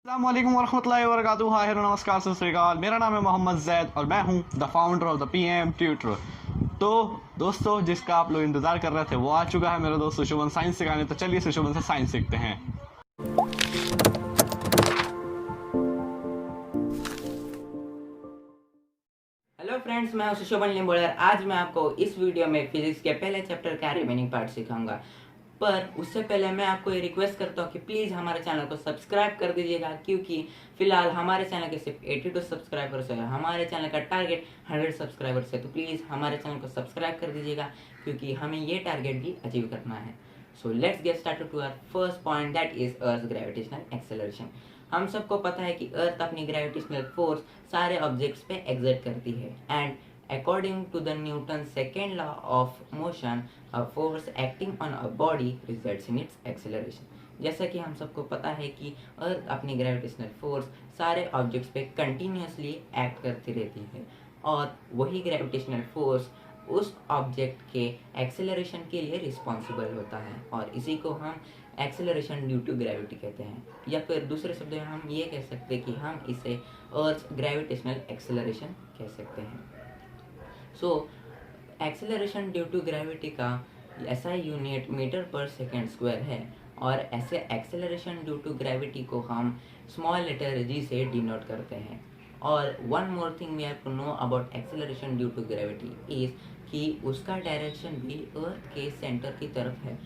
अस्सलामुअलैकुम वरहमतुल्लाहि वबरकातुहू। Hi hello नमस्कार सत श्री अकाल। मेरा नाम है मोहम्मद जैद और मैं हूं the founder of the PM tutor. तो दोस्तों, जिसका आप लोग इंतज़ार कर रहे थे वो आ चुका है, मेरा दोस्त सुशोभन साइंस सिखाने। तो चलिए सुशोभन से साइंस सीखते हैं। हेलो फ्रेंड्स, मैं हूं सुशोभन लिम्बोलर। आज मैं आपको इस वीडियो में फिजिक्स के पहले चैप्टर का रिमेनिंग पार्ट सिखाऊंगा। पर उससे पहले मैं आपको ये रिक्वेस्ट करता हूँ कि प्लीज़ हमारे चैनल को सब्सक्राइब कर दीजिएगा, क्योंकि फिलहाल हमारे चैनल के सिर्फ 82 सब्सक्राइबर्स है। हमारे चैनल का टारगेट 100 सब्सक्राइबर्स है। तो प्लीज़ हमारे चैनल को सब्सक्राइब कर दीजिएगा, क्योंकि हमें ये टारगेट भी अचीव करना है। So let's get started to our first point, that is earth gravitational acceleration. हम सबको पता है कि अर्थ अपनी ग्रेविटेशनल फोर्स सारे ऑब्जेक्ट्स पे एग्जर्ट करती है, and according to the Newton's second law of motion, a force acting on a body results in its acceleration। जैसा कि हम सबको पता है कि अर्थ अपनी ग्रेविटेशनल फोर्स सारे ऑब्जेक्ट्स पे कंटिन्यूसली एक्ट करती रहती है, और वही ग्रेविटेशनल फोर्स उस ऑब्जेक्ट के एक्सेलरेशन के लिए रिस्पॉन्सिबल होता है, और इसी को हम एक्सेलरेशन ड्यू टू ग्रेविटी कहते हैं। या फिर दूसरे शब्दों में हम ये कह सकते हैं कि हम इसे अर्थ ग्रेविटेशनल एक्सेलरेशन कह सकते हैं। So acceleration due to gravity का ऐसा यूनिट मीटर पर सेकेंड स्क्वायर है, और ऐसे एक्सेलरेशन ड्यू टू ग्रेविटी को हम स्मॉल लेटर जी से डिनोट करते हैं। और one more thing we have to know about acceleration due to gravity is कि उसका डायरेक्शन भी अर्थ के सेंटर की तरफ है।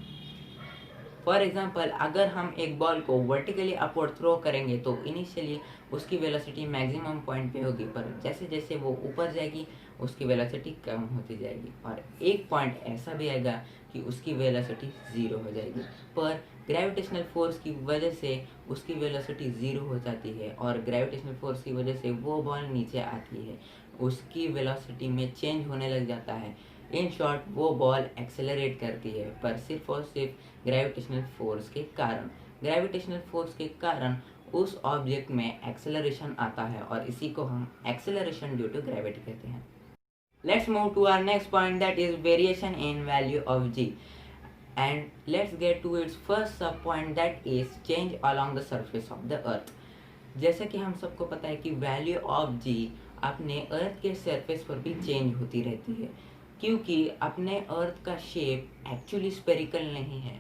फॉर एग्जाम्पल, अगर हम एक बॉल को वर्टिकली अपवर्ड थ्रो करेंगे तो इनिशियली उसकी वेलोसिटी मैक्सिमम पॉइंट पे होगी, पर जैसे जैसे वो ऊपर जाएगी उसकी वेलोसिटी कम होती जाएगी, और एक पॉइंट ऐसा भी आएगा कि उसकी वेलोसिटी ज़ीरो हो जाएगी। पर ग्रेविटेशनल फोर्स की वजह से उसकी वेलोसिटी ज़ीरो हो जाती है, और ग्रेविटेशनल फोर्स की वजह से वो बॉल नीचे आती है, उसकी वेलोसिटी में चेंज होने लग जाता है। इन शॉर्ट, वो बॉल एक्सेलरेट करती है, पर सिर्फ और सिर्फ ग्रेविटेशनल फोर्स के कारण। ग्रेविटेशनल फोर्स के कारण उस ऑब्जेक्ट में एक्सेलरेशन आता है, और इसी को हम एक्सेलरेशन ड्यू टू ग्रेविटी कहते हैं। Let's move to our next point, that is variation in value of g, and let's get to its first sub point, that is change along the surface of the earth। जैसे कि हम सबको पता है कि value of जी अपने अर्थ के surface पर भी चेंज होती रहती है, क्योंकि अपने अर्थ का शेप एक्चुअली स्पेरिकल नहीं है।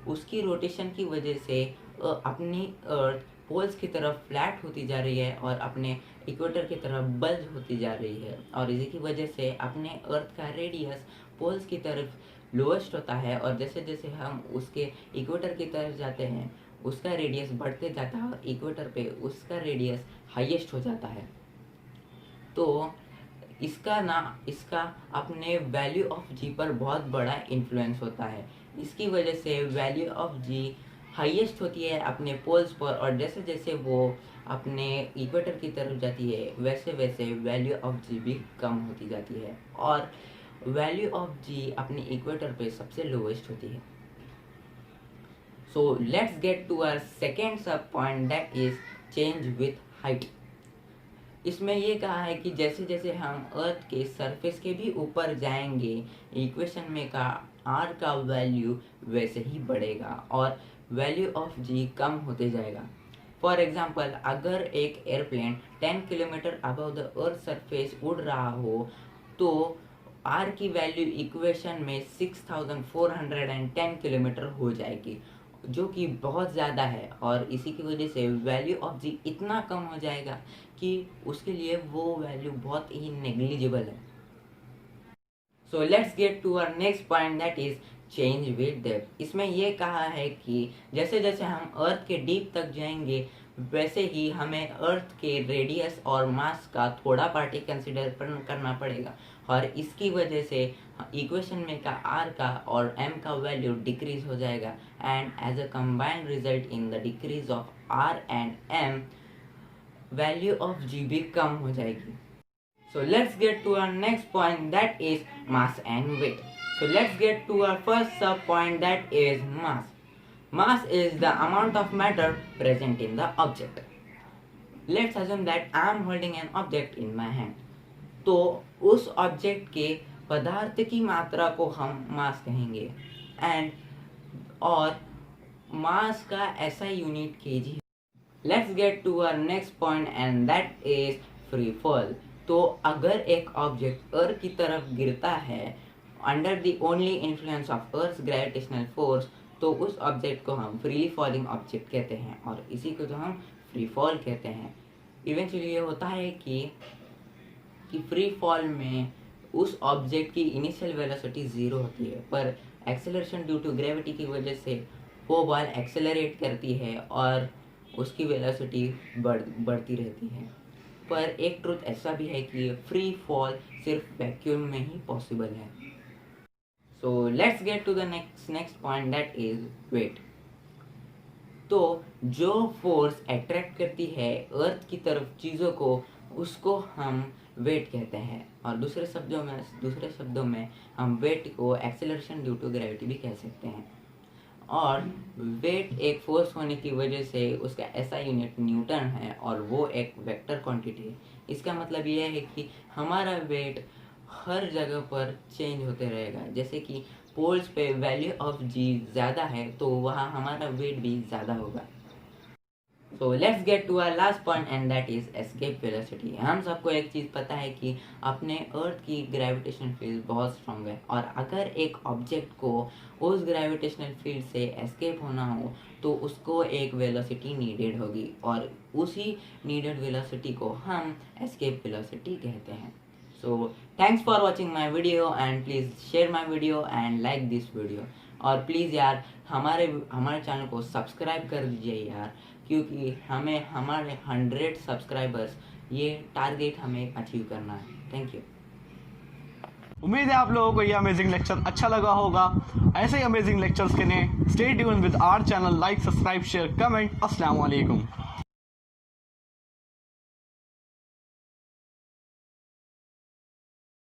उसकी रोटेशन की वजह से अपनी अर्थ पोल्स की तरफ फ्लैट होती जा रही है, और अपने इक्वेटर की तरफ बल्ज होती जा रही है, और इसी की वजह से अपने अर्थ का रेडियस पोल्स की तरफ लोएस्ट होता है, और जैसे जैसे हम उसके इक्वेटर की तरफ जाते हैं उसका रेडियस बढ़ते जाता है, और इक्वेटर पे उसका रेडियस हाईएस्ट हो जाता है। तो इसका अपने वैल्यू ऑफ जी पर बहुत बड़ा इन्फ्लुएंस होता है। इसकी वजह से वैल्यू ऑफ जी हाईएस्ट होती है अपने पोल्स पर, और जैसे जैसे वो अपने इक्वेटर की तरफ जाती है वैसे वैसे वैल्यू ऑफ जी भी कम होती जाती है, और वैल्यू ऑफ जी अपने इक्वेटर पे सबसे लोएस्ट होती है। So let's get to our second sub point, that is change with height. इसमें ये कहा है कि जैसे जैसे हम अर्थ के सरफेस के भी ऊपर जाएंगे, इक्वेशन में का आर का वैल्यू वैसे ही बढ़ेगा, और वैल्यू ऑफ जी कम होते जाएगा। फॉर एग्जाम्पल, अगर एक airplane 10 kilometre above the earth surface उड़ रहा हो, तो आर की वैल्यू इक्वेशन में 6410 किलोमीटर हो जाएगी, जो कि बहुत ज़्यादा है, और इसी की वजह से वैल्यू ऑफ जी इतना कम हो जाएगा कि उसके लिए वो वैल्यू बहुत ही नेग्लिजिबल है। So let's get to our next point, that is change with depth. इसमें ये कहा है कि जैसे जैसे हम अर्थ के डीप तक जाएंगे वैसे ही हमें अर्थ के रेडियस और मास का थोड़ा पार्ट ही कंसिडर करना पड़ेगा, और इसकी वजह से इक्वेशन में का आर का और एम का वैल्यू डिक्रीज हो जाएगा, and as a combined result in the decrease of R and M value of G भी कम हो जाएगी। So let's get to our next point, that is mass and weight। So let's get to our first sub point, that is mass। Mass is the amount of matter present in the object। Let's assume that I am holding an object in my hand। तो उस object के पदार्थ की मात्रा को हम मास कहेंगे, and और मास का ऐसा unit KG. Let's get to our next point and that is free fall. तो अगर एक ऑब्जेक्ट अर्थ की तरफ गिरता है under the only influence of earth gravitational force, तो उस ऑब्जेक्ट को हम फ्रीली फॉलिंग ऑब्जेक्ट कहते हैं और इसी को तो हम फ्री फॉल कहते हैं। इवेंचुअली ये होता है कि फ्री फॉल में उस ऑब्जेक्ट की इनिशियल वेलोसिटी ज़ीरो होती है, पर एक्सेलरेशन ड्यू टू ग्रेविटी की वजह से वो बॉल एक्सेलरेट करती है और उसकी वेलोसिटी बढ़ती रहती है। पर एक ट्रुथ ऐसा भी है कि फ्री फॉल सिर्फ वैक्यूम में ही पॉसिबल है। So let's get to the next point that is weight. तो जो फोर्स अट्रैक्ट करती है अर्थ की तरफ चीज़ों को, उसको हम वेट कहते हैं और दूसरे शब्दों में हम वेट को एक्सेलरेशन ड्यू टू ग्रेविटी भी कह सकते हैं। और वेट एक फोर्स होने की वजह से उसका SI यूनिट न्यूटन है और वो एक वेक्टर क्वांटिटी है। इसका मतलब ये है कि हमारा वेट हर जगह पर चेंज होते रहेगा। जैसे कि पोल्स पे वैल्यू ऑफ G ज़्यादा है तो वहाँ हमारा वेट भी ज़्यादा होगा। So let's get to our last point and that is escape velocity. हम सबको एक चीज़ पता है कि अपने अर्थ की ग्रेविटेशनल फील्ड बहुत स्ट्रॉन्ग है और अगर एक ऑब्जेक्ट को उस ग्रेविटेशनल फील्ड से एस्केप होना हो तो उसको एक वेलोसिटी नीडेड होगी और उसी नीडेड वेलोसिटी को हम एस्केप वेलोसिटी कहते हैं। So thanks for watching my video and please share my video and like this video. और प्लीज़ यार हमारे चैनल को सब्सक्राइब कर दीजिए यार, क्योंकि हमें हमारे 100 सब्सक्राइबर्स ये टारगेट हमें अचीव करना है। Thank you. उम्मीद है आप लोगों को ये अमेजिंग लेक्चर अच्छा लगा होगा। ऐसे ही अमेजिंग लेक्चर्स के लिए stay tune with our channel, like, subscribe, share, comment. अस्सलाम वालेकुम।